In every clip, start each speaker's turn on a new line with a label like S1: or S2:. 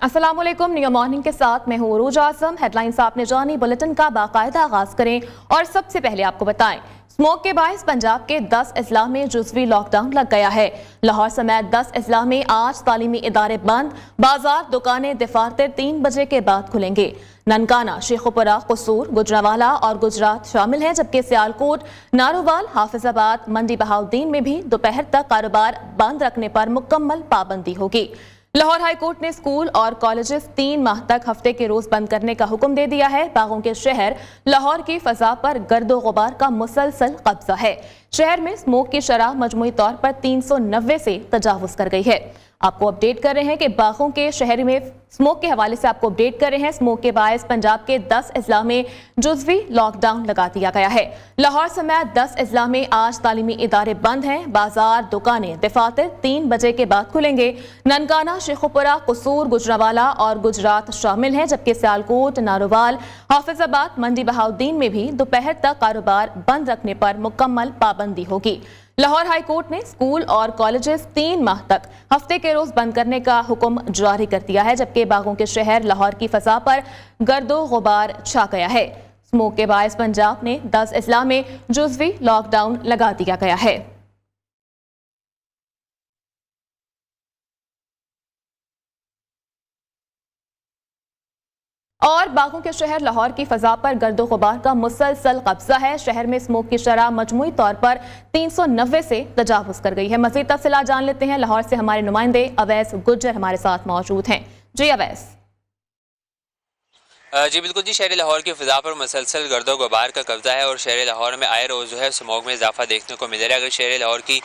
S1: अस्सलाम वालेकुम। New morning के साथ मैं हूँ अरूज आजम। हेडलाइंस आपने जानी, बुलेटिन का बाकायदा आगाज करें और सबसे पहले आपको बताएं, स्मोक के बायस पंजाब के 10 अजला में जुज़वी लॉकडाउन लग गया है। लाहौर समेत 10 अजला में आज तालीमी इदारे बंद, बाजार दुकानें दफातर 3 बजे के बाद खुलेंगे। ननकाना, शेखुपुरा, कसूर, गुजरावाला और गुजरात शामिल हैं, जबकि सियालकोट, नारोवाल, हाफिजाबाद, मंडी बहाउद्दीन में भी दोपहर तक कारोबार बंद रखने पर मुकम्मल पाबंदी होगी। लाहौर हाई कोर्ट ने स्कूल और कॉलेजेस 3 माह तक हफ्ते के रोज बंद करने का हुक्म दे दिया है। बागों के शहर लाहौर की फजा पर गर्दो गुबार का मुसलसल कब्जा है। शहर में स्मोक की शरह मजमूई तौर पर 390 से तजावुज कर गई है। आपको अपडेट कर रहे हैं कि बागों के शहर में स्मोक के हवाले से आपको अपडेट कर रहे हैं। स्मोक के बायस पंजाब के 10 अजला में जुज़वी लॉकडाउन लगा दिया गया है। लाहौर समेत 10 अजला में आज तालीमी इदारे बंद हैं। बाजार दुकानें दफातर 3 बजे के बाद खुलेंगे। ननकाना, शेखुपुरा, कसूर, गुजरावाला और गुजरात शामिल हैं, जबकि सियालकोट, नारोवाल, हाफिजाबाद, मंडी बहाउद्दीन में भी दोपहर तक कारोबार बंद रखने पर मुकम्मल पाबंदी होगी। लाहौर हाई कोर्ट ने स्कूल और कॉलेजेस 3 माह तक हफ्ते के रोज बंद करने का हुक्म जारी कर दिया है, जबकि बागों के शहर लाहौर की फजा पर गर्दो गुबार छा गया है। स्मोक के बायस पंजाब ने 10 अजला में जुज़वी लॉकडाउन लगा दिया गया है। और बागों के शहर लाहौर की फजा पर गर्दो गुबार का मुसलसल कब्जा है। शहर में स्मोक की शरह मजमूई तौर पर 390 से तजावुज कर गई है। मज़ीद तफसीलात जान लेते हैं। लाहौर से हमारे नुमाइंदे अवैस गुज्जर हमारे साथ मौजूद हैं। जी अवैस।
S2: जी बिल्कुल जी, शहर लाहौर की फ़िज़ा पर मुसलसल गर्दो गुबार का कब्जा है और शहर लाहौर में आए रोज़ जो है स्मोक में इजाफा देखने को मिल रहा है। अगर शहर लाहौर की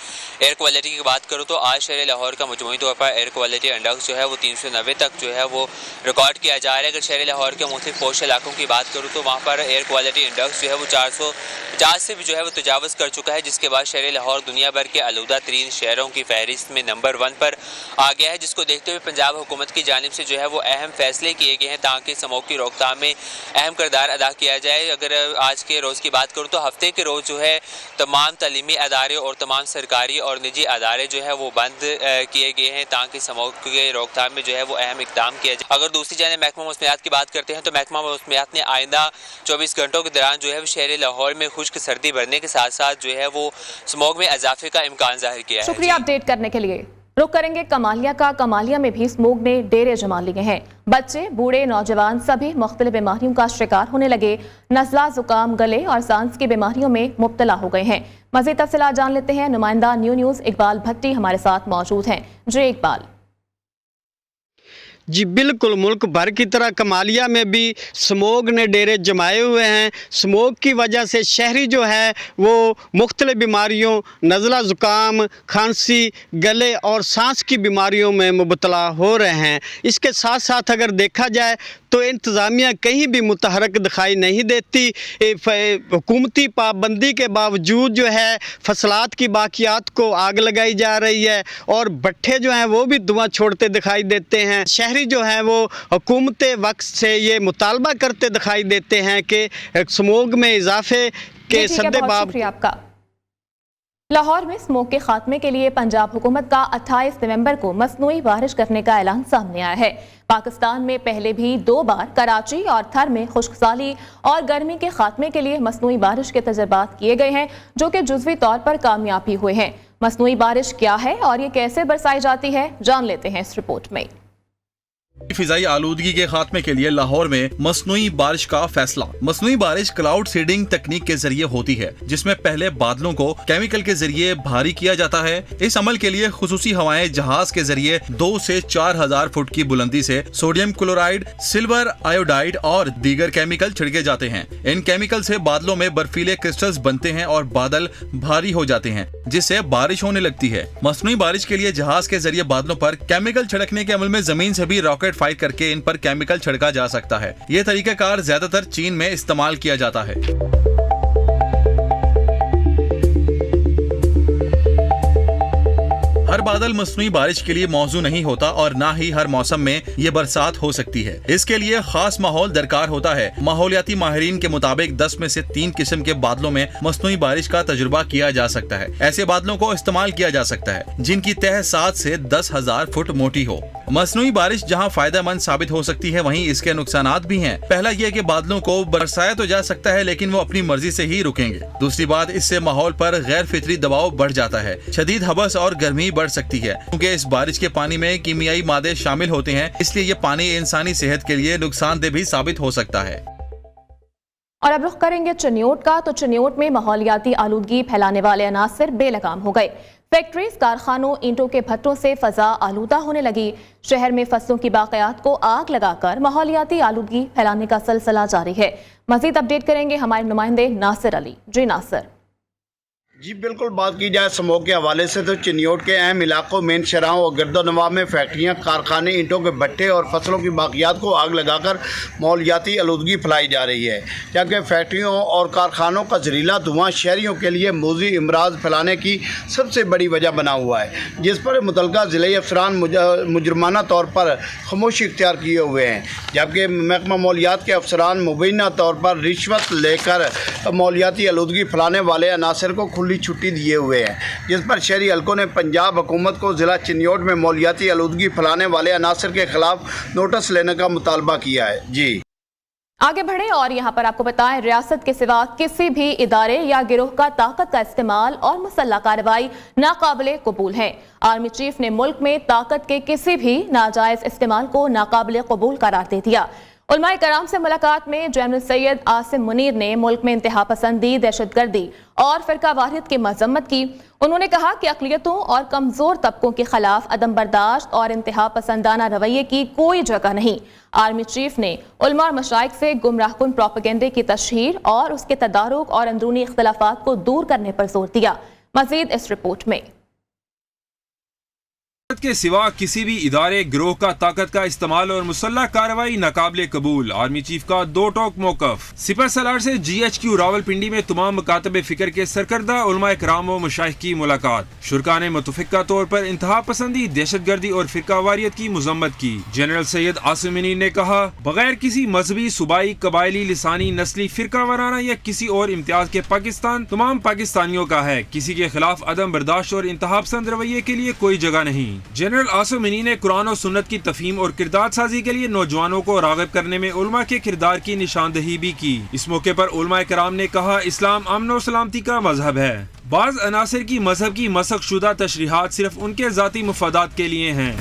S2: एयर क्वालिटी की बात करूँ तो आज शहर लाहौर का मजमूई तौर पर एयर क्वालिटी इंडेक्स जो है वो 390 तक जो है वो रिकॉर्ड किया जा रहा है। अगर शहर लाहौर के मुख्तलिफ पोश इलाकों की बात करूँ तो वहाँ पर एयर क्वालिटी इंडेक्स जो है वो 450 से भी जो है वो तजावज़ कर चुका है, जिसके बाद शहर लाहौर दुनिया भर के आलूदा तरीन शहरों की फहरिस्त में नंबर 1 पर आ गया है, जिसको देखते हुए पंजाब हुकूमत की जानिब से जो है वो अहम फैसले किए गए हैं ताकि स्मोक की रोकथाम में अहम किरदार अदा किया जाए। अगर आज के रोज़ की बात करूँ तो हफ्ते के रोज़ जो है तमाम तालीमी अदारे और तमाम सरकारी और निजी अदारे जो है वो बंद किए गए हैं ताकि स्मोक के रोकथाम में जो है वो अहम इक़दाम किया जाए। अगर दूसरी जानिब महकमा मौसमियात की बात करते हैं तो महकमा मौसमियात ने आइंदा 24 घंटों के दौरान जो है शहर लाहौर में खुश्क सर्दी बढ़ने के साथ साथ जो है वो स्मोक में इजाफे का इम्कान जाहिर किया है।
S1: शुक्रिया अपडेट करने के लिए। रुक करेंगे कमालिया का। कमालिया में भी स्मोक ने डेरे जमा लिए हैं। बच्चे, बूढ़े, नौजवान सभी मुख्तलिफ बीमारियों का शिकार होने लगे। नज़ला, जुकाम, गले और सांस की बीमारियों में मुब्तला हो गए हैं। मज़ीद तफसीलात जान लेते हैं। नुमाइंदा न्यूज़ इकबाल भट्टी हमारे साथ मौजूद हैं। जी इकबाल।
S3: जी बिल्कुल, मुल्क भर की तरह कमालिया में भी स्मोक ने डेरे जमाए हुए हैं। स्मोक की वजह से शहरी जो है वो मुख्तलिफ बीमारियों, नज़ला, ज़ुकाम, खांसी, गले और सांस की बीमारियों में मुबतला हो रहे हैं। इसके साथ साथ अगर देखा जाए तो इंतज़ामिया कहीं भी मुतहरक दिखाई नहीं देती। हुकूमती पाबंदी के बावजूद जो है फसलात की बाकियात को आग लगाई जा रही है और भट्ठे जो हैं वो भी धुआं छोड़ते दिखाई देते हैं। शहरी जो है वो हुकूमत वक्त से ये मुतालबा करते दिखाई देते हैं कि स्मोक में इजाफे के सद्देबाब।
S1: आपका लाहौर में स्मोक के खात्मे के लिए पंजाब हुकूमत का 28 नवंबर को मसनूई बारिश करने का ऐलान सामने आया है। पाकिस्तान में पहले भी 2 बार कराची और थर में खुश्कसाली और गर्मी के खात्मे के लिए मसनूई बारिश के तजर्बात किए गए हैं, जो कि जुज़वी तौर पर कामयाबी हुए हैं। मसनूई बारिश क्या है और ये कैसे बरसाई जाती है, जान लेते हैं इस रिपोर्ट में।
S4: फिजाई आलूदगी के खात्मे के लिए लाहौर में मसनूई बारिश का फैसला। मसनूई बारिश क्लाउड सीडिंग तकनीक के जरिए होती है, जिसमें पहले बादलों को केमिकल के जरिए भारी किया जाता है। इस अमल के लिए खुसूसी हवाएं जहाज के जरिए 2 से 4,000 फुट की बुलंदी से सोडियम क्लोराइड, सिल्वर आयोडाइड और दीगर केमिकल छिड़के जाते हैं। इन केमिकल से बादलों में बर्फीले क्रिस्टल्स बनते हैं और बादल भारी हो जाते हैं, जिससे बारिश होने लगती है। मसनूई बारिश के लिए जहाज के जरिए बादलों पर केमिकल छिड़कने के अमल में जमीन से भी रॉकेट फायर करके इन पर केमिकल छिड़का जा सकता है। यह तरीकाकार ज्यादातर चीन में इस्तेमाल किया जाता है। हर बादल मसनूई बारिश के लिए मौजू नहीं होता और ना ही हर मौसम में ये बरसात हो सकती है। इसके लिए खास माहौल दरकार होता है। माहौलियाती माहिरीन के मुताबिक 10 में से 3 किस्म के बादलों में मसनूई बारिश का तजुर्बा किया जा सकता है। ऐसे बादलों को इस्तेमाल किया जा सकता है जिनकी तह 7 से 10,000 फुट मोटी हो। मसनूई बारिश जहां फायदेमंद साबित हो सकती है, वहीं इसके नुकसानात भी हैं। पहला ये कि बादलों को बरसाया तो जा सकता है, लेकिन वो अपनी मर्जी से ही रुकेंगे। दूसरी बात, इससे माहौल पर गैर फितरी दबाव बढ़ जाता है, शदीद हबस और गर्मी बढ़ सकती है, क्योंकि इस बारिश के पानी में कीमियाई मादे शामिल होते हैं, इसलिए ये पानी इंसानी सेहत के लिए नुकसानदेह भी साबित हो सकता है।
S1: और अब रुख करेंगे चिन्योट का। तो चिन्योट में माहौलियाती आलूदगी फैलाने वाले अनासर बेलगाम हो गए। फैक्ट्रीज, कारखानों, ईंटों के भट्टों से फजा आलूदा होने लगी। शहर में फसलों की बाक़ियात को आग लगाकर माहौलियाती आलूदगी फैलाने का सिलसिला जारी है। मजीद अपडेट करेंगे हमारे नुमाइंदे नासिर अली। जी नासिर।
S5: जी बिल्कुल, बात की जाए स्मोक के हवाले से तो चिन्योट के अहम इलाकों मेन शहरों और गिरदोनवा में फैक्ट्रियां, कारखाने, ईंटों के भट्टे और फसलों की बाक़ियात को आग लगाकर माहौलियाती आलूदगी फैलाई जा रही है, जबकि फैक्ट्रियों और कारखानों का जहरीला धुआं शहरियों के लिए मौजी इमराज फैलाने की सबसे बड़ी वजह बना हुआ है, जिस पर मुतलका ज़िले अफसरान मुजरमाना तौर पर खामोशी इख्तियार किए हुए हैं, जबकि महकमा माहौलियात के अफसरान मुबैना तौर पर रिश्वत लेकर माहौलियाती आलूदगी फैलाने वाले अनासर को खुली छुट्टी दिए हुए हैं, जिस पर शहरी हलकों ने पंजाब हुकूमत को ज़िला चिन्योट में माहौलियाती आलूदगी फैलाने वाले अनासर के खिलाफ नोटिस लेने का मुतालबा किया है। जी
S1: आगे बढ़े और यहाँ पर आपको बताएं, रियासत के सिवा किसी भी इदारे या गिरोह का ताकत का इस्तेमाल और मुसल्ला कार्रवाई नाकाबिले कबूल है। आर्मी चीफ ने मुल्क में ताकत के किसी भी नाजायज इस्तेमाल को नाकाबिले कबूल करार दे दिया। उलमाए कराम से मुलाकात में जनरल सैयद आसिम मुनीर ने मुल्क में इंतहा पसंदी, दहशतगर्दी और फिरका वाहियत की मजम्मत की। उन्होंने कहा कि अक़लियतों और कमज़ोर तबकों के खिलाफ अदम बर्दाश्त और इंतहा पसंदाना रवैये की कोई जगह नहीं। आर्मी चीफ ने उलमा और मशाइख से गुमराहकुन प्रोपेगेंडे की तशहीर और उसके तदारुक और अंदरूनी इख्तलाफात को दूर करने पर जोर दिया। मजीद इस रिपोर्ट में।
S6: के सिवा किसी भी इदारे, गिरोह का ताकत का इस्तेमाल और मुसल्ला कार्रवाई नाकाबिले कबूल। आर्मी चीफ का दो टोक मौकफ। सिपर सलार से GHQ रावलपिंडी में तमाम मकातब फिक्र के सरकर्दा उलमा कराम व मशाइख की मुलाकात। शुरका ने मुतफिका तौर पर इंतहा पसंदी, दहशतगर्दी और फिरका वारियत की मजम्मत की। जनरल सैयद आसिम मुनीर ने कहा, बगैर किसी मजहबी, सूबाई, कबायली, लिसानी, नस्ली, फिरका वाराना या किसी और इम्तियाज के पाकिस्तान तमाम पाकिस्तानियों का है। किसी के खिलाफ अदम बर्दाश्त और इंतहा पसंद रवैये के लिए कोई जगह नहीं। जनरल आसिम मुनीर ने कुरान और सुन्नत की तफहीम और किरदार साजी के लिए नौजवानों को राग़िब करने में उलमा के किरदार की निशानदही भी की। इस मौके पर उलमा कराम ने कहा, इस्लाम अमन और सलामती का मजहब है। बाज़ अनासिर की मजहब की मसख शुदा तशरीहात सिर्फ उनके ज़ाती मुफादात के लिए हैं।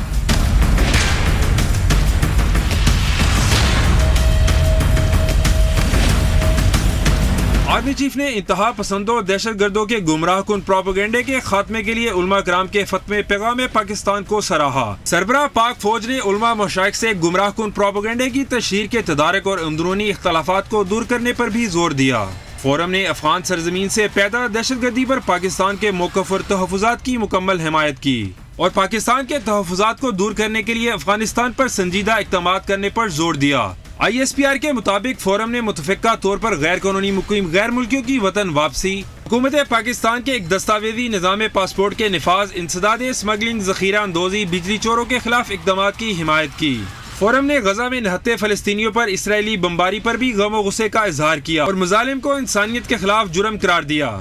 S6: आर्मी चीफ ने इंतहा पसंदों, दहशतगर्दों के गुमराह कुन प्रोपेगेंडे के खात्मे के लिए उलमा कराम के फतवे पैगाम पाकिस्तान को सराहा। सरबराह पाक फौज ने उलमा मशाइख से गुमराह कुन प्रोपेगेंडे की तशहीर के तदारक और अंदरूनी इख्तलाफात को दूर करने पर भी जोर दिया। फोरम ने अफगान सरजमीन से पैदा दहशतगर्दी पर पाकिस्तान के मौक़िफ़ और तहफ़्फ़ुज़ात की मुकम्मल हिमायत की और पाकिस्तान के तहफ़्फ़ुज़ात को दूर करने के लिए अफगानिस्तान पर संजीदा इक़दाम करने पर जोर दिया। ISPR के मुताबिक फोरम ने मुतफ़िक़ा तौर पर गैर कानूनी मुक़ीम गैर मुल्कियों की वतन वापसी, हुकूमत पाकिस्तान के एक दस्तावेजी निज़ाम पासपोर्ट के निफाज, इंसदाद स्मगलिंग, ज़ख़ीरा अंदोज़ी, बिजली चोरों के खिलाफ इक़दाम की हिमायत की। फोरम ने गजा में निहत्ते फ़लस्तीनियों पर इसराइली बमबारी पर भी गम व गुस्से का इजहार किया और मुज़ालिम को इंसानियत के खिलाफ जुर्म करार दिया।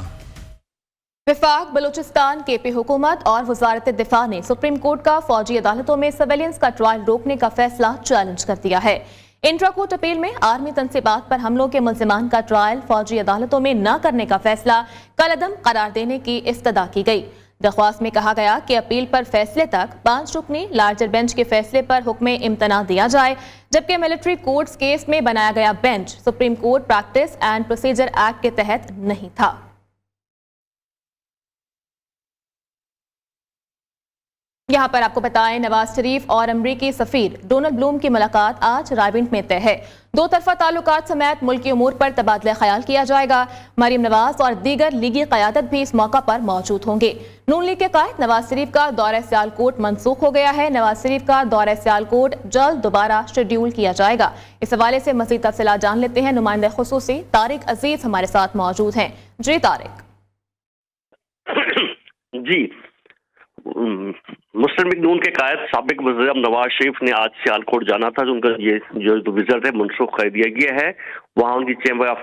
S1: वफाक, बलूचिस्तान, KP हुकूमत और वजारत दिफा ने सुप्रीम कोर्ट का फौजी अदालतों में सर्वेलेंस का ट्रायल रोकने का फैसला चैलेंज कर दिया है। इंट्रा कोर्ट अपील में आर्मी तनसीबात पर हमलों के मुल्ज़िमान का ट्रायल फौजी अदालतों में न करने का फैसला कलअदम करार देने की इस्तदा की गई। दरख्वास्त में कहा गया कि अपील पर फैसले तक 5 रुकनी लार्जर बेंच के फैसले पर हुक्म इम्तना दिया जाए, जबकि मिलिट्री कोर्ट्स केस में बनाया गया bench supreme court practice and procedure act के तहत नहीं था। यहाँ पर आपको बताएं, नवाज शरीफ और अमरीकी सफीर डोनाल्ड ब्लूम की मुलाकात आज रायविंड में तय है। दो तरफा ताल्लुकात समेत मुल्की उमूर पर तबादला ख्याल किया जाएगा। मरीम नवाज और दीगर लीगी क़यादत भी इस मौका पर मौजूद होंगे। नून लीग के कायद नवाज शरीफ का दौरा सियालकोट मनसूख हो गया है। नवाज शरीफ का दौरा सियालकोट जल्द दोबारा शेड्यूल किया जाएगा। इस हवाले से मज़ीद तफसीलात जान लेते हैं। नुमाइंदे खुसूसी तारिक अजीज हमारे साथ मौजूद हैं। जी तारिक।
S7: जी, मुस्लिम लीग नून के कायद साबिक वज़ीर नवाज शरीफ ने आज सियालकोट जाना था, जो उनका ये जो विजिट है मनसूख कर दिया गया है। वहाँ उनकी चैम्बर ऑफ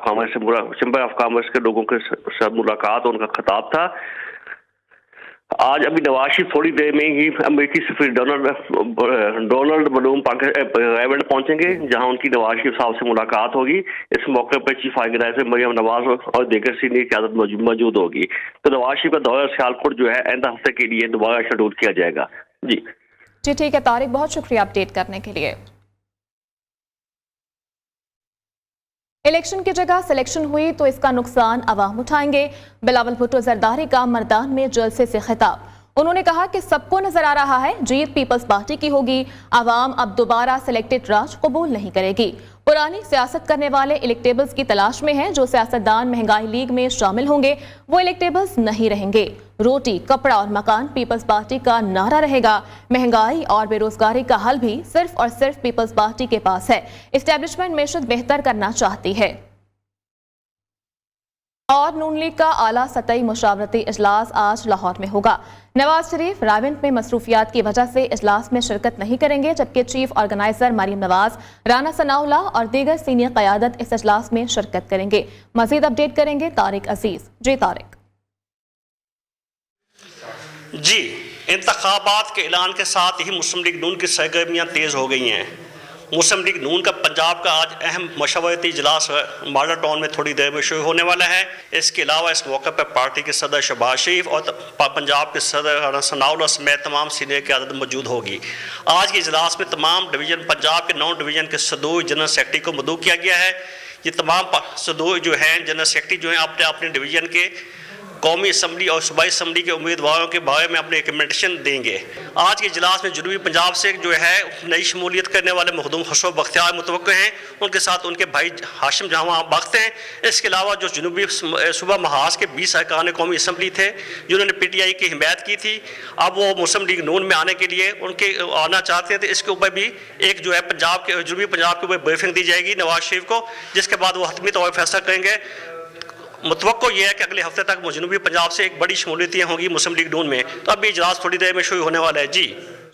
S7: कॉमर्स के लोगों के साथ मुलाकात और उनका खिताब था। आज अभी नवाज शरीफ थोड़ी देर में ही अमेरिकी सफीर डोनाल्ड ब्लूम रायबंड पहुंचेंगे, जहां उनकी नवाज शरीफ साहब से मुलाकात होगी। इस मौके पर चीफ ऑर्गेनाइजर मरियम नवाज और दीगर सीनियर क़यादत मौजूद होगी। तो नवाज शरीफ का दौरा सियालकोट जो है आइंदा हफ्ते के लिए दोबारा शेड्यूल किया जाएगा। जी
S1: ठीक है तारिक, बहुत शुक्रिया अपडेट करने के लिए। इलेक्शन की जगह सिलेक्शन हुई तो इसका नुकसान अवाम उठाएंगे। बिलावल भुट्टो जरदारी का मर्दान में जलसे से खिताब। उन्होंने कहा कि सबको नजर आ रहा है जीत पीपल्स पार्टी की होगी। अवाम अब दोबारा सिलेक्टेड राज कबूल नहीं करेगी। पुरानी सियासत करने वाले इलेक्टेबल्स की तलाश में हैं। जो सियासतदान महंगाई लीग में शामिल होंगे वो इलेक्टेबल्स नहीं रहेंगे। रोटी, कपड़ा और मकान पीपल्स पार्टी का नारा रहेगा। महंगाई और बेरोजगारी का हल भी सिर्फ और सिर्फ पीपल्स पार्टी के पास है। एस्टेब्लिशमेंट मेशत बेहतर करना चाहती है। और नून लीग का आला सतही मुशावरती इजलास आज लाहौर में होगा। नवाज शरीफ रावंत में मसरूफियात की वजह से इजलास में शिरकत नहीं करेंगे, जबकि चीफ ऑर्गेनाइजर मरियम नवाज, राना सनाउल्लाह और दीगर सीनियर क़यादत इस इजलास में शिरकत करेंगे। मजीद अपडेट करेंगे तारिक अजीज। जी तारिक।
S8: जी, इंतखाबात के ऐलान के साथ ही मुस्लिम लीग नून की सरगर्मियाँ तेज़ हो गई हैं। मुस्लिम लीग नून का पंजाब का आज अहम मशवरती इजलास मॉडल टाउन में थोड़ी देर में शुरू होने वाला है। इसके अलावा इस मौके पर पार्टी के सदर शहबाज शरीफ और पंजाब के सदर राना सनाउल्लाह समेत तमाम सीनियर क़यादत मौजूद होगी। आज के इजलास में तमाम डिवीज़न, पंजाब के 9 डिवीज़न के सदूर जनरल सेक्रेटरी को मदऊ किया गया है। ये तमाम सदूर जो हैं, जनरल सेक्रेटरी जो हैं, अपने अपने डिवीज़न के कौमी असम्बली और सूबाई असम्बली के उम्मीदवारों के बारे में अपने रिकमेंडेशन देंगे। आज के इजलास में जनूबी पंजाब से जो है नई शमूलियत करने वाले मखदूम खुसरो बख्तियार मुतवक्किल हैं, उनके साथ उनके भाई हाशिम जहाँ वहाँ वक्त हैं। इसके अलावा जो जनूबी सूबा महाज के 20 अरकान कौमी असम्बली थे जिन्होंने PTI की हिमायत की थी, अब वो मुस्लिम लीग नून में आने के लिए उनके आना चाहते हैं। तो इसके ऊपर भी एक जो है पंजाब के जनूबी पंजाब के ऊपर ब्रीफिंग दी जाएगी नवाज शरीफ को, जिसके बाद वो हतमी तौर पर फैसला करेंगे। मुतवक्को ये है कि अगले हफ्ते तक जनूबी पंजाब से एक बड़ी शमूलियतें होंगी मुस्लिम लीग नून में। तो अभी इजलास थोड़ी देर में शुरू होने वाला है। जी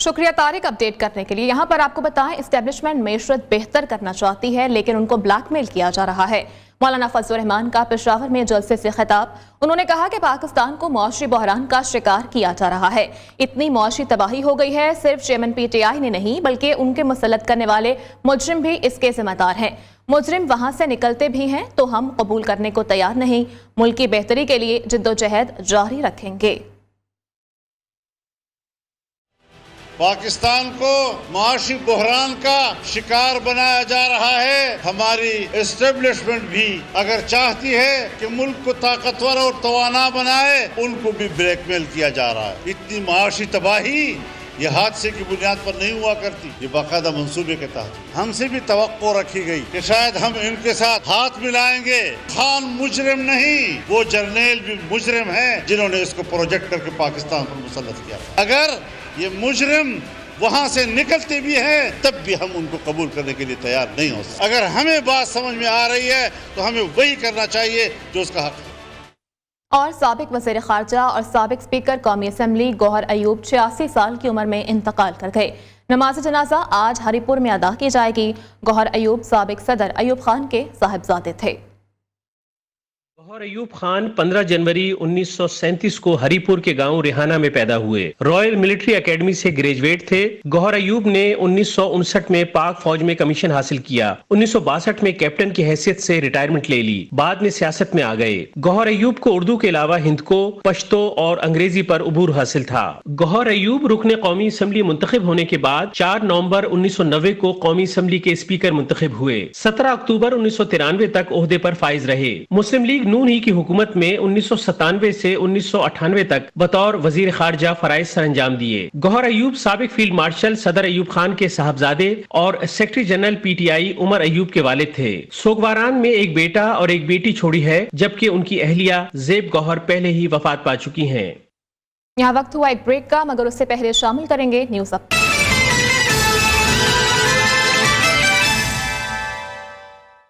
S1: शुक्रिया तारिक अपडेट करने के लिए। यहाँ पर आपको बताएं, एस्टेब्लिशमेंट मेशरत बेहतर करना चाहती है लेकिन उनको ब्लैकमेल किया जा रहा है। मौलाना फजल रहमान का पेशावर में जलसे से खिताब। उन्होंने कहा कि पाकिस्तान को मौशी बहरान का शिकार किया जा रहा है। इतनी मौशी तबाही हो गई है, सिर्फ चेयरमैन PTI ने नहीं बल्कि उनके मुसल्लत करने वाले मुजरिम भी इसके जिम्मेदार हैं। मुजरिम वहां से निकलते भी हैं तो हम कबूल करने को तैयार नहीं। मुल्क की बेहतरी के लिए जिद्दोजहद जारी रखेंगे।
S9: पाकिस्तान को माशी बहरान का शिकार बनाया जा रहा है। हमारी एस्टेब्लिशमेंट भी अगर चाहती है कि मुल्क को ताकतवर और तवाना बनाए, उनको भी ब्लैकमेल किया जा रहा है। इतनी माशी तबाही ये हादसे की बुनियाद पर नहीं हुआ करती, ये बाकायदा मंसूबे के तहत हमसे भी तवक्को रखी गई कि शायद हम इनके साथ हाथ मिलाएंगे। खान मुजरिम नहीं, वो जर्नेल भी मुजरिम हैं जिन्होंने इसको प्रोजेक्ट करके पाकिस्तान पर मुसल्लत किया। अगर ये मुजरिम वहां से निकलते भी हैं तब भी हम उनको कबूल करने के लिए तैयार नहीं हो सकते। अगर हमें बात समझ में आ रही है तो हमें वही करना चाहिए जो उसका हक है।
S1: और साबिक वज़ीर ख़ारजा और साबिक स्पीकर कौमी असम्बली गौहर अयूब 86 साल की उम्र में इंतकाल कर गए। नमाज जनाजा आज हरीपुर में अदा की जाएगी। गौहर अयूब साबिक सदर अयूब खान के साहिबजादे थे।
S10: गौहर अयूब खान 15 जनवरी 1937 को हरीपुर के गांव रेहाना में पैदा हुए। रॉयल मिलिट्री एकेडमी से ग्रेजुएट थे। गौहर अयूब ने 1959 में पाक फौज में कमीशन हासिल किया। 1962 में कैप्टन की हैसियत से रिटायरमेंट ले ली। बाद में सियासत में आ गए। गौहर अयूब को उर्दू के अलावा हिंदको, पश्तो और अंग्रेजी पर उबूर हासिल था। गौहर अयूब रुकने कौमी असम्बली मुंतखब होने के बाद 4 नवंबर 1990 को कौमी असम्बली के स्पीकर मुंतखब हुए। 17 अक्टूबर 1993 तक ओहदे पर फाइज रहे। मुस्लिम लीग नून ही की हुकूमत में 1997 से 1998 तक बतौर वजीर खारजा फराइज सर अंजाम दिए। गौहर अयूब साबिक फील्ड मार्शल सदर अयूब खान के साहबजादे और secretary general PTI Umar Ayub के वालिद थे। सोगवारान में एक बेटा और एक बेटी छोड़ी है, जबकि उनकी अहलिया ज़ेब गौहर पहले ही वफात पा चुकी हैं।
S1: यहाँ वक्त हुआ एक ब्रेक का, मगर उससे पहले शामिल करेंगे news up.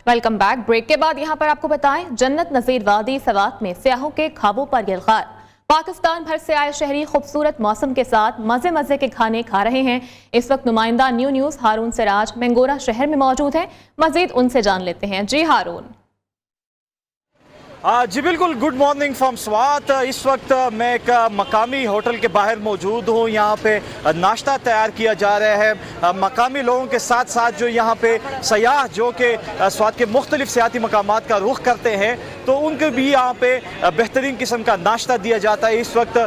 S1: Welcome back. Break के बाद यहाँ पर आपको बताएं, जन्नत नज़ीर वादी सवात में सियाहों के ख्वाबों पर यलगार। पाकिस्तान भर से आए शहरी खूबसूरत मौसम के साथ मजे मजे के खाने खा रहे हैं। इस वक्त नुमाइंदा न्यूज़ हारून सिराज मैंगोरा शहर में मौजूद है। मजीद उनसे जान लेते हैं। जी हारून।
S11: जी बिल्कुल, गुड मॉर्निंग फ्रॉम स्वात। इस वक्त मैं एक मकामी होटल के बाहर मौजूद हूँ। यहाँ पे नाश्ता तैयार किया जा रहा है। मकामी लोगों के साथ साथ जो यहाँ पे सयाह जो कि स्वात के मुख्तलिफ सियाती मकामात का रुख करते हैं, तो उनको भी यहाँ पे बेहतरीन किस्म का नाश्ता दिया जाता है। इस वक्त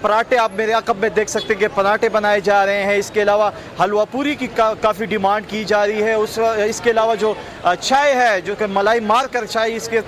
S11: पराठे आप मेरे अक़ब में देख सकते हैं कि पराठे बनाए जा रहे हैं। इसके अलावा हलवा पूरी की काफ़ी डिमांड की जा रही है। इसके अलावा जो चाय है, जो कि मलाई मार कर चाय, इसके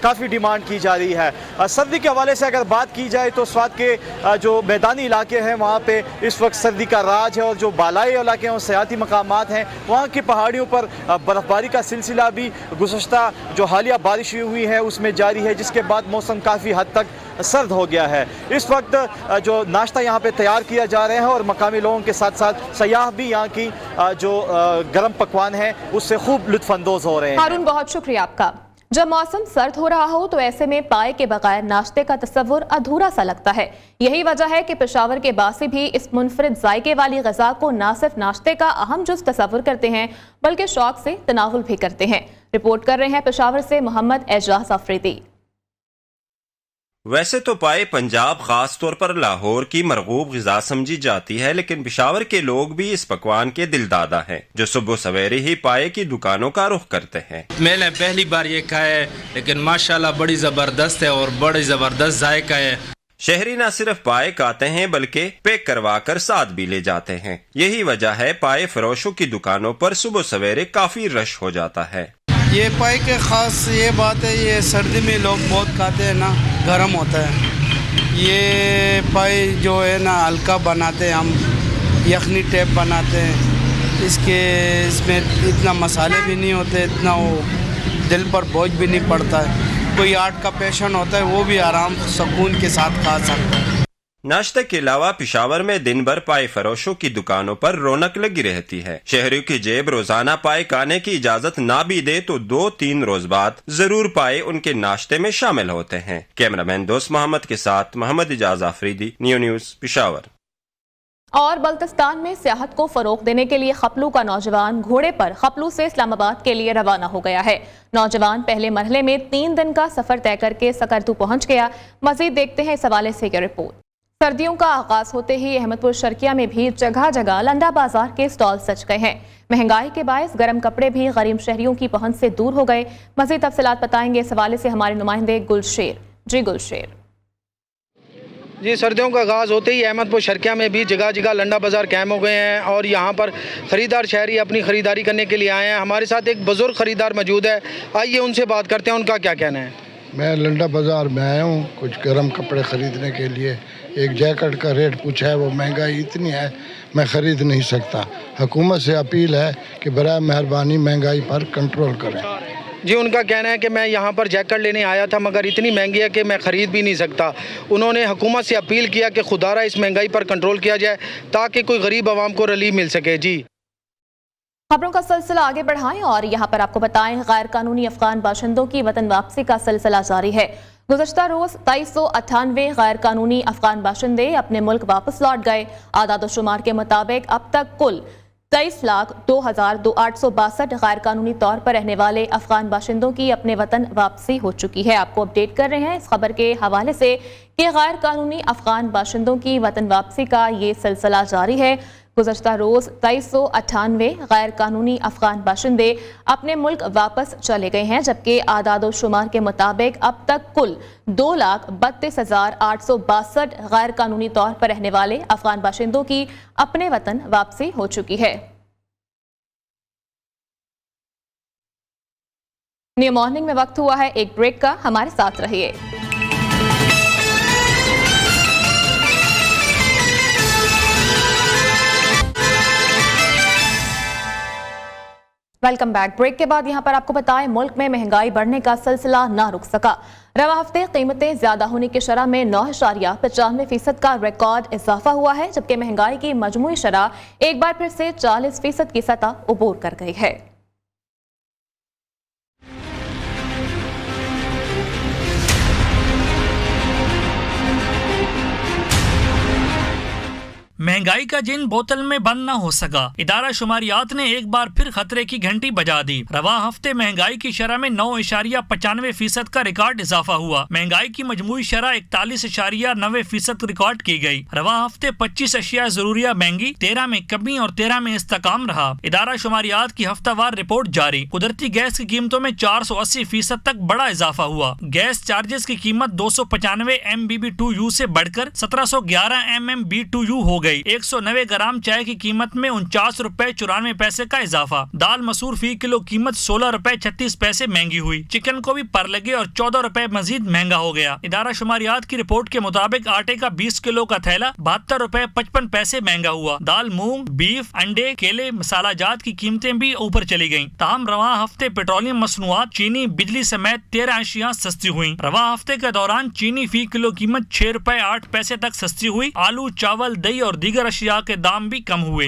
S11: काफ़ी डिमांड की जा रही है। सर्दी के हवाले से अगर बात की जाए तो स्वात के जो मैदानी इलाके हैं वहाँ पे इस वक्त सर्दी का राज है, और जो बालाई इलाके हैं, सियाती मकामात हैं, वहाँ की पहाड़ियों पर बर्फ़बारी का सिलसिला भी गुज़श्ता जो हालिया बारिश हुई है उसमें जारी है, जिसके बाद मौसम काफ़ी हद तक सर्द हो गया है। इस वक्त जो नाश्ता यहाँ पे तैयार किया जा रहा है, और मकामी लोगों के साथ साथ सयाह भी यहाँ की जो गर्म पकवान है उससे खूब लुत्फ़अंदोज़ हो रहे हैं।
S1: हारून, बहुत शुक्रिया आपका। जब मौसम सर्द हो रहा हो तो ऐसे में पाए के बगैर नाश्ते का तस्वुर अधूरा सा लगता है। यही वजह है कि पेशावर के बासी भी इस मुनफरिद जायके वाली ग़िज़ा को न सिर्फ नाश्ते का अहम जुज़ तस्वुर करते हैं, बल्कि शौक से तनावुल भी करते हैं। रिपोर्ट कर रहे हैं पेशावर से मोहम्मद एजाज अफरीदी।
S12: वैसे तो पाए पंजाब, खास तौर पर लाहौर की मरगूब ग़िज़ा समझी जाती है, लेकिन पेशावर के लोग भी इस पकवान के दिलदादा हैं, जो सुबह सवेरे ही पाए की दुकानों का रुख करते हैं।
S13: मैंने पहली बार ये खाया है, लेकिन माशाल्लाह बड़ी ज़बरदस्त है और बड़ी ज़बरदस्त जायका है।
S12: शहरी न सिर्फ पाए खाते हैं बल्कि पैक करवा कर साथ भी ले जाते हैं। यही वजह है पाए फरोशों की दुकानों पर सुबह सवेरे काफी रश हो जाता है।
S14: ये पाए के ख़ास ये बात है, ये सर्दी में लोग बहुत खाते हैं ना, गर्म होता है। ये पाए जो है ना हल्का बनाते हैं, हम यखनी टाइप बनाते हैं। इसमें इतना मसाले भी नहीं होते, इतना वो दिल पर बोझ भी नहीं पड़ता है। कोई आर्ट का पेशेंट होता है वो भी आराम सुकून के साथ खा सकता है।
S12: नाश्ते के अलावा पेशावर में दिन भर पाए फरोशों की दुकानों पर रौनक लगी रहती है। शहरियों की जेब रोजाना पाए खाने की इजाजत ना भी दे तो 2-3 रोज बाद जरूर पाए उनके नाश्ते में शामिल होते हैं। कैमरामैन दोस्त मोहम्मद के साथ मोहम्मद एजाज अफरीदी, न्यू न्यूज पेशावर।
S1: और बल्तिस्तान में सियाहत को फरोग देने के लिए खपलू का नौजवान घोड़े पर खपलू से इस्लामाबाद के लिए रवाना हो गया है। नौजवान पहले मरहले में 3 दिन का सफर तय करके सकरतू पहुंच गया। मजीद देखते हैं इस हवाले से ये रिपोर्ट। सर्दियों का आगाज होते ही अहमदपुर शर्किया में भी जगह जगह लंडा बाजार के स्टॉल सज गए हैं। महंगाई के बायस गर्म कपड़े भी गरीब शहरियों की पहुंच से दूर हो गए। मजीद तफसीलात बताएंगे इस हवाले से हमारे नुमाइंदे गुलशेर। जी गुलशेर।
S15: जी, सर्दियों का आगाज़ होते ही अहमदपुर शर्किया में भी जगह जगह लंडा बाज़ार कायम हो गए हैं और यहाँ पर ख़रीदार शहरी अपनी ख़रीदारी करने के लिए आए हैं। हमारे साथ एक बुज़ुर्ग ख़रीदार मौजूद है, आइए उनसे बात करते हैं, उनका क्या कहना है।
S16: मैं लंडा बाज़ार में आया हूँ कुछ गर्म कपड़े ख़रीदने के लिए। एक जैकेट का रेट पूछा है, वो महंगाई इतनी है मैं ख़रीद नहीं सकता। हुकूमत से अपील है कि बराए मेहरबानी महंगाई पर कंट्रोल करें।
S15: जी, उनका कहना है कि मैं यहाँ पर जैकेट लेने आया था मगर इतनी महंगी है कि मैं ख़रीद भी नहीं सकता। उन्होंने हुकूमत से अपील किया कि खुदारा इस महंगाई पर कंट्रोल किया जाए ताकि कोई गरीब आवाम को रिलीफ मिल सके। जी,
S1: खबरों का सिलसिला आगे बढ़ाएं और यहाँ पर आपको बताएं, गैर कानूनी अफगान बाशिंदों की वतन वापसी का सिलसिला जारी है। गुज़श्ता रोज 2398 गैर कानूनी अफगान बाशिंदे अपने मुल्क वापस लौट गए। आदादोशुमार के मुताबिक अब तक कुल 23,02,862 गैर कानूनी तौर पर रहने वाले अफगान बाशिंदों की अपने वतन वापसी हो चुकी है। आपको अपडेट कर रहे हैं इस खबर के हवाले से कि गैर कानूनी अफगान बाशिंदों की वतन वापसी का ये सिलसिला जारी है। गुज़श्ता रोज 2398 गैर कानूनी अफगान बाशिंदे अपने मुल्क वापस चले गए हैं, जबकि आदादो शुमार के मुताबिक अब तक कुल 2,32,862 गैर कानूनी तौर पर रहने वाले अफगान बाशिंदों की अपने वतन वापसी हो चुकी है। न्यू मॉर्निंग में वक्त हुआ है एक ब्रेक का, हमारे साथ रहिए। Welcome back. ब्रेक के बाद यहाँ पर आपको बताएं, मुल्क में महंगाई बढ़ने का सिलसिला ना रुक सका। रवा हफ्ते कीमतें ज्यादा होने की शरह में 9.95% का रिकॉर्ड इजाफा हुआ है, जबकि महंगाई की मजमूई शरह एक बार फिर से 40% की सतह उबूर कर गई है।
S17: महंगाई का जिन बोतल में बंद न हो सका। इदारा शुमारियात ने एक बार फिर खतरे की घंटी बजा दी। रवा हफ्ते महंगाई की शरह में 9.95% का रिकॉर्ड इजाफा हुआ। महंगाई की मजमूई शरह 41.90% रिकॉर्ड की गई। रवा हफ्ते 25 अशिया जरूरिया महंगी, 13 में कमी और 13 में इस्तेकाम रहा। इदारा शुमारियात की हफ्तावार रिपोर्ट जारी। कुदरती गैस की कीमतों में 480% तक बड़ा इजाफा हुआ। गैस चार्जेस की कीमत 295 MBBTU से बढ़कर 1711 MMBTU हो गई। 190 ग्राम चाय की कीमत में 49 रुपए 94 पैसे का इजाफा। दाल मसूर फी किलो कीमत 16 रुपए 36 पैसे महंगी हुई। चिकन को भी पर लगे और 14 रुपए मजीद महंगा हो गया। इदारा शुमारियात की रिपोर्ट के मुताबिक आटे का 20 किलो का थैला 72 रुपए 55 पैसे महंगा हुआ। दाल, मूंग, बीफ, अंडे, केले, मसाला जात की कीमतें भी ऊपर चली गयी। ताहम रवा हफ्ते पेट्रोलियम मसनूआत, चीनी, बिजली समेत 13 अशिया सस्ती हुई। रवा हफ्ते के दौरान चीनी फी किलो कीमत 6 रुपए 8 पैसे तक सस्ती हुई। आलू, चावल, दही और दीगर अशिया के दाम भी कम हुए।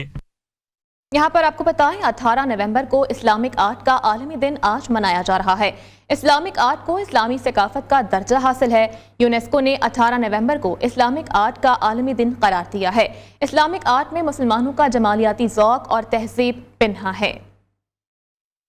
S1: यहाँ पर आपको बताएं 18 नवंबर को इस्लामिक आर्ट का आलमी दिन आज मनाया जा रहा है। इस्लामिक आर्ट को इस्लामी सकाफत का दर्जा हासिल है। यूनेस्को ने 18 नवंबर को इस्लामिक आर्ट का आलमी दिन करार दिया है। इस्लामिक आर्ट में मुसलमानों का जमालियाती ज़ौक़ और तहज़ीब पिन्हा है।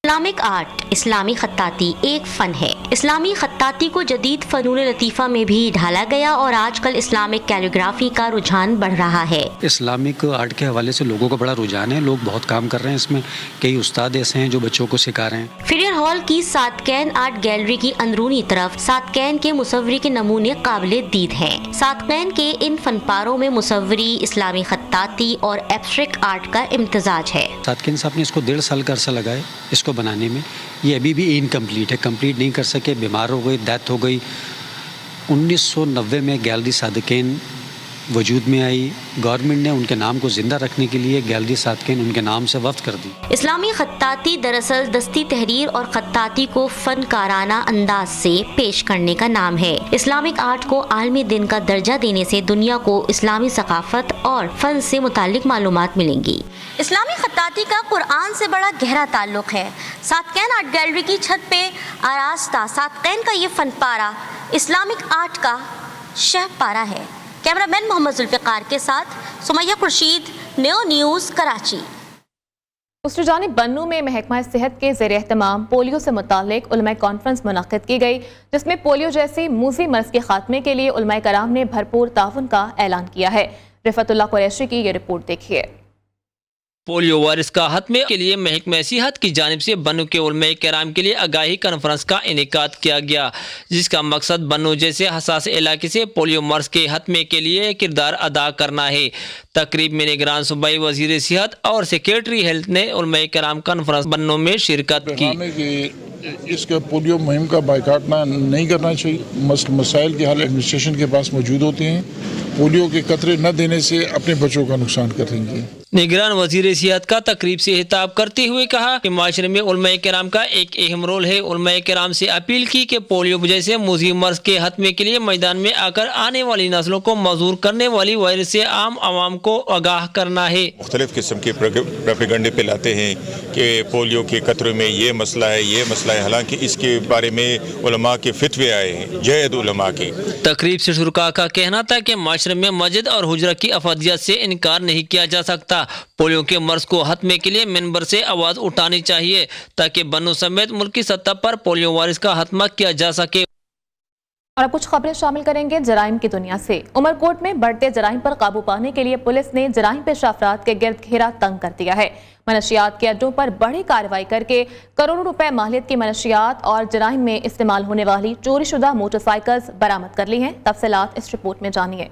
S18: इस्लामिक आर्ट इस्लामी खत्ताती एक फ़न है। इस्लामी खत्ताती को जदीद फ़नून लतीफ़ा में भी ढाला गया और आजकल इस्लामिक कैलीग्राफी का रुझान बढ़ रहा है।
S19: इस्लामिक आर्ट के हवाले से लोगों का बड़ा रुझान है। लोग बहुत काम कर रहे हैं इसमें। कई उस्ताद ऐसे हैं जो बच्चों को सिखा रहे हैं।
S18: फिरियर हॉल की सातकैन आर्ट गैलरी की अंदरूनी तरफ सातकैन के मुसव्वरी के नमूने काबिले दीद हैं। सातकैन के इन फनपारों में मुसव्वरी, इस्लामी खत्ताती और एब्स्ट्रैक्ट आर्ट का इम्तिजाज है।
S19: सातकैन साहब ने इसको 1.5 साल का अरसा लगाए इसको बनाने में। ये अभी भी इनकम्प्लीट है, कंप्लीट नहीं कर सके, बीमार हो गई, डेथ हो गई। 1990 में गैलरी सातकैन वजूद में आई। गवर्नमेंट ने उनके नाम को जिंदा रखने के लिए गैलरी सातकैन उनके नाम से वक्फ कर दी।
S18: इस्लामी खत्ताती दरअसल दस्ती तहरीर और खत्ताती को फनकाराना अंदाज से पेश करने का नाम है। इस्लामिक आर्ट को आलमी दिन का दर्जा देने से दुनिया को इस्लामी सकाफत और फन से मुतालिक मालूमात मिलेंगी। इस्लामी खत्ताती का कुरान से बड़ा गहरा ताल्लुक है। सातकैन आर्ट गैलरी की छत पे आरास्ता सातकैन का ये फनपारा इस्लामिक आर्ट का शहपारा है। कैमरामैन मोहम्मद जुल्फ़िकार के साथ सुमैया खुर्शीद, न्यू न्यूज़, कराची।
S1: दूसरी जानिब बन्नू में महकमा सेहत के ज़ेर एहतमाम पोलियो से मुतालिक उलमा कॉन्फ्रेंस मुनक़्क़िद की गई, जिसमें पोलियो जैसी मूज़ी मर्ज़ के खात्मे के लिए उलमा कराम ने भरपूर ताउन का ऐलान किया है। रिफ़तुल्लाह कुरैशी की ये रिपोर्ट देखिए।
S20: पोलियो वायरस का खात्मे के लिए महकमा सेहत की जानिब से बन्नू के उलमा कराम के लिए आगाही कॉन्फ्रेंस का इनेकाद किया गया, जिसका मकसद बन्नू जैसे हसास इलाके से पोलियो मर्ज के खात्मे के लिए किरदार अदा करना है। तकरीब में निगरान सूबाई वजीर सेहत और सेक्रेटरी हेल्थ ने उलमा कराम कॉन्फ्रेंस बन्नू में शिरकत की।
S21: इसका पोलियो मुहिम का बाइकाट नहीं करना चाहिए। मसाइल के हल एडमिनिस्ट्रेशन के पास मौजूद होते हैं। पोलियो के कतरे न देने से अपने बच्चों का नुकसान कर रही है।
S20: निगरान वजीर सेहत का तकरीब से खिताब करते हुए कहा कि माशरे में उलमा कराम का एक अहम रोल है। उलमा कराम से अपील की कि पोलियो जैसे मूज़ी मर्ज के खात्मे के लिए मैदान में आकर आने वाली नस्लों को मजबूर करने वाली वायरस से आम आवाम को आगाह करना है।
S22: मुख्तलिफ किस्म के प्रोपेगेंडे पे लाते हैं कि पोलियो के कतरे में ये मसला है, ये मसला है, हालांकि इसके बारे में उलमा के फितवे आए हैं, जयद उलमा के।
S20: तकरीब से शुरा का कहना था कि माशरे में मस्जिद और हुजरा की अफादियत से इनकार नहीं किया जा सकता। पोलियो के मर्ज को खत्मे के लिए मिंबर से आवाज उठानी चाहिए ताकि बन्नू समेत मुल्क की सतह पर पोलियो वायरस का खात्मा किया जा सके।
S1: और अब कुछ खबरें शामिल करेंगे जराइम की दुनिया से। उमरकोट में बढ़ते जराइम पर काबू पाने के लिए पुलिस ने जराइम पेशा अफराद के गिर्द घेरा तंग कर दिया है। मनशियात के अड्डों पर बड़ी कार्रवाई करके करोड़ों रुपए मालियत की मनशियात और जराइम में इस्तेमाल होने वाली चोरीशुदा मोटरसाइकिल्स बरामद कर ली हैं। तफसीलात इस रिपोर्ट में जानिए।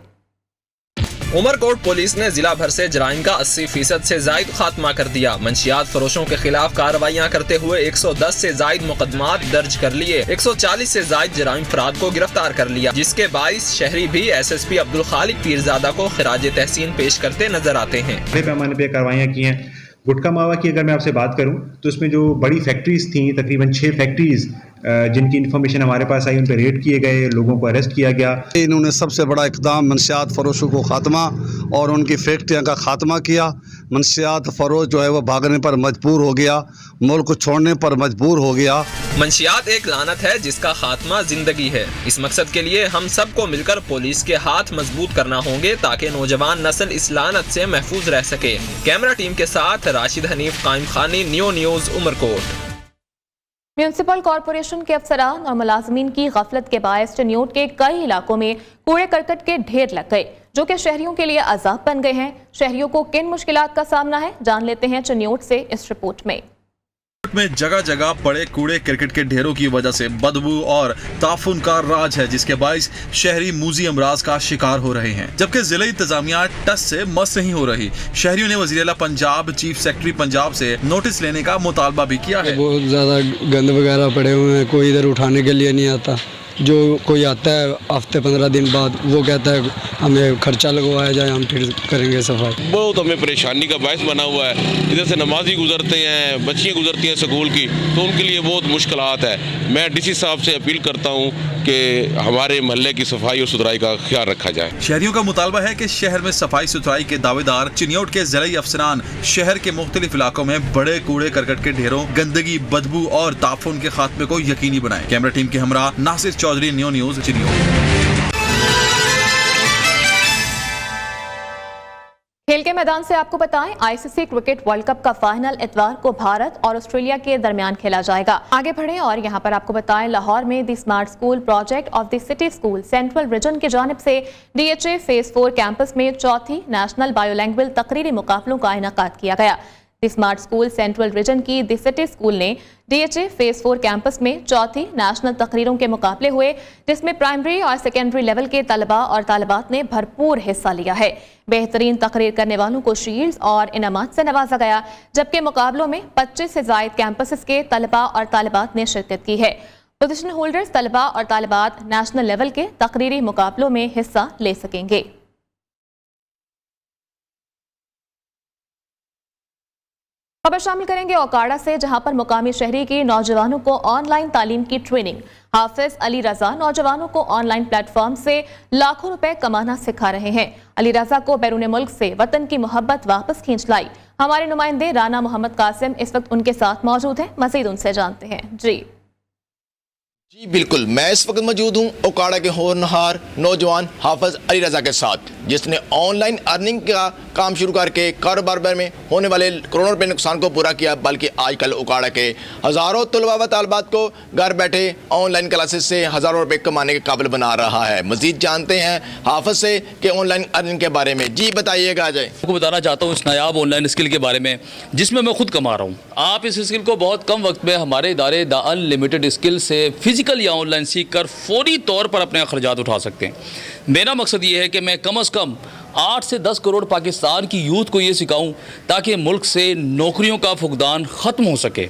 S23: उमरकोट पुलिस ने जिला भर से जराइम का 80% से जायद खात्मा कर दिया। मंशियात फरोशों के खिलाफ कार्रवाइयां करते हुए 110 से जायद मुकदमात दर्ज कर लिए। 140 से जायद जराइम अफराद को गिरफ्तार कर लिया, जिसके बाइस शहरी भी SSP अब्दुल खालिक पीरजादा को खिराज तहसीन पेश करते नजर आते हैं।
S24: बड़े पैमाने पे कार्रवाइयां की हैं। गुटखा मावा की अगर मैं आपसे बात करूं तो उसमें जो बड़ी फैक्ट्रीज थी, तकरीबन 6 फैक्ट्रीज
S2: जिनकी इन्फॉर्मेशन हमारे पास आई उन पर रेड किए गए, लोगों को अरेस्ट किया गया।
S3: इन्होंने सबसे बड़ा इकदाम मंशियात फरोशों को खात्मा और उनकी फैक्ट्रियाँ का खात्मा किया। मंशियात फरोश जो है वो भागने पर मजबूर हो गया, मुल्क को छोड़ने पर मजबूर हो गया।
S23: मंशियात एक लानत है जिसका खात्मा जिंदगी है। इस मकसद के लिए हम सबको मिलकर पुलिस के हाथ मजबूत करना होंगे ताकि नौजवान नस्ल इस लानत से महफूज रह सके। कैमरा टीम के साथ Rashid Hanif, Qaim Khani, new news, Umerkot.
S1: Municipal corporation के अफसरान और मुलाजमीन की गफलत के बायस चिन्योट के कई इलाकों में कूड़े करकट के ढेर लग गए, जो कि शहरियों के लिए अजाब बन गए हैं। शहरियों को किन मुश्किलात का सामना है, जान लेते हैं चिन्योट से इस रिपोर्ट में।
S4: जगह जगह पड़े कूड़े क्रिकेट के ढेरों की वजह से बदबू और ताफुन का राज है, जिसके बाइस शहरी मूजी अमराज का शिकार हो रहे हैं, जबकि जिला इंतजामिया टस से मस नहीं हो रही। शहरियों ने वज़ीर-ए-आला पंजाब, चीफ सेक्रेटरी पंजाब से नोटिस लेने का मुतालबा भी किया है।
S24: बहुत ज्यादा गंद वगैरह पड़े हुए हैं, कोई इधर उठाने के लिए नहीं आता। जो कोई आता है हफ्ते 15 दिन बाद वो कहता है हमें खर्चा लगवाया जाए, हम फिर करेंगे सफाई।
S25: बहुत हमें परेशानी का बायस बना हुआ है। इधर से नमाजी गुजरते हैं, बच्चियाँ गुजरती हैं स्कूल की, तो उनके लिए बहुत मुश्किलात है। मैं डीसी साहब से अपील करता हूँ कि हमारे महल्ले की सफाई और सुथराई का ख्याल रखा जाए।
S4: शहरियों का मुतालबा है कि शहर में सफाई सुथराई के दावेदार चिन्योट के जिला अफसरान शहर के मुख्तलिफ इलाकों में बड़े कूड़े करकट के ढेरों, गंदगी, बदबू और ताफुन के खात्मे को यकीनी बनाए। कैमरा टीम के हमरा नासिर चौधरी, न्यू न्यूज़, चिन्योट।
S1: खेल के मैदान से आपको बताएं, आईसीसी क्रिकेट वर्ल्ड कप का फाइनल इतवार को भारत और ऑस्ट्रेलिया के दरमियान खेला जाएगा। आगे बढ़ें और यहां पर आपको बताएं, लाहौर में the smart school project of the city school central region की जानिब से डीएचए फेज 4 कैंपस में चौथी नेशनल बायोलैंग्वेज तकरीरी मुकाबलों का इनेकाद किया गया। The smart school central region की द सिटी स्कूल ने डीएचए फेज 4 कैंपस में चौथी नेशनल तकरीरों के मुकाबले हुए, जिसमें प्राइमरी और सेकेंडरी लेवल के तलबा और तालिबात ने भरपूर हिस्सा लिया है। बेहतरीन तकरीर करने वालों को शील्ड्स और इनामात से नवाजा गया, जबकि मुकाबलों में 25 से जायद कैंपसेस के तलबा और तालिबात ने शिरकत की है। पोजीशन होल्डर्स तलबा और तालिबात नेशनल लेवल के तकरीरी मुकाबलों में हिस्सा ले सकेंगे। खबर शामिल करेंगे ओकाड़ा से, जहां पर मुकामी शहरी के नौजवानों को ऑनलाइन तालीम की ट्रेनिंग। हाफिज अली रजा नौजवानों को ऑनलाइन प्लेटफॉर्म से लाखों रुपए कमाना सिखा रहे हैं। अली रजा को बैरून मुल्क से वतन की मोहब्बत वापस खींच लाई। हमारे नुमाइंदे राना मोहम्मद कासिम इस वक्त उनके साथ मौजूद हैं, मजीद उनसे जानते हैं। जी
S26: बिल्कुल, मैं इस वक्त मौजूद हूँ ओकाड़ा के होनहार नौजवान हाफिज अली रजा के साथ, जिसने ऑनलाइन अर्निंग का काम शुरू करके कारोबार में होने वाले करोड़ों रुपए नुकसान को पूरा किया। बल्कि आजकल ओकाड़ा के हज़ारों तलबा व तालिबात को घर बैठे ऑनलाइन क्लासेस से हज़ारों रुपए कमाने के काबिल बना रहा है। मजीद जानते हैं हाफिज से कि ऑनलाइन अर्निंग के बारे में। जी बताइएगा। अजय,
S27: आपको बताना चाहता हूँ इस नायाब ऑनलाइन स्किल के बारे में, जिसमें मैं खुद कमा रहा हूँ। आप इस स्किल को बहुत कम वक्त में हमारे इदारे द अनलिमिटेड स्किल से फिजिकल या ऑनलाइन सीख कर फौरी तौर पर अपने अखराजात उठा सकते हैं। मेरा मकसद ये है कि मैं कम से कम 8 से 10 करोड़ पाकिस्तान की यूथ को ये सिखाऊं ताकि मुल्क से नौकरियों का फुकदान ख़त्म हो सके।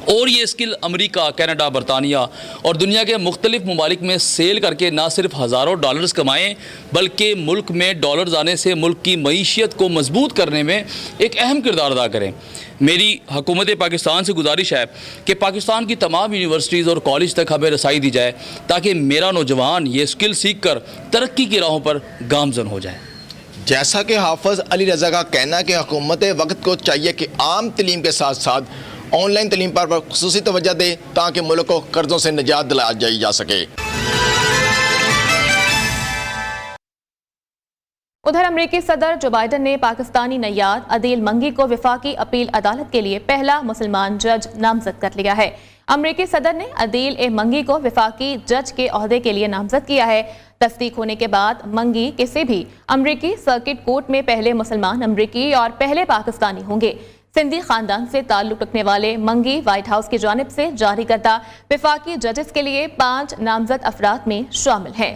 S27: और ये स्किल अमेरिका, कनाडा, बरतानिया और दुनिया के मुख्तलिफ ममालिक में सेल करके ना सिर्फ हज़ारों डॉलर्स कमाएं, बल्कि मुल्क में डॉलर्स आने से मुल्क की मईशियत को मजबूत करने में एक अहम किरदार अदा करें। मेरी हुकूमत पाकिस्तान से गुजारिश है कि पाकिस्तान की तमाम यूनिवर्सिटीज़ और कॉलेज तक हमें रसाई दी जाए, ताकि मेरा नौजवान ये स्किल सीख कर तरक्की की राहों पर गामजन हो जाए।
S26: जैसा कि हाफिज अली रजा का कहना है कि हुकूमत वक्त को चाहिए कि आम तलीम के साथ साथ ऑनलाइन तलीम पर खुसूसी तवज्जो दे, ताकि मुल्क को कर्जों से निजात दिलाई जा सके।
S1: उधर अमेरिकी सदर जो बाइडन ने पाकिस्तानी नैयाद अदील मंगी को वफाकी अपील अदालत के लिए पहला मुसलमान जज नामजद कर लिया है। अमेरिकी सदर ने अदील ए मंगी को वफाकी जज के ओहदे के लिए नामजद किया है। तस्दीक होने के बाद मंगी किसी भी अमेरिकी सर्किट कोर्ट में पहले मुसलमान अमेरिकी और पहले पाकिस्तानी होंगे। सिंधी खानदान से ताल्लुक रखने वाले मंगी व्हाइट हाउस की जानिब से जारी करदा वफाकी जजेस के लिए 5 नामजद अफराद में शामिल हैं।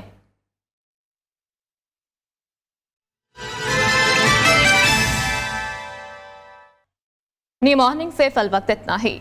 S1: न्यू मॉर्निंग से फल वक्त इतना ही।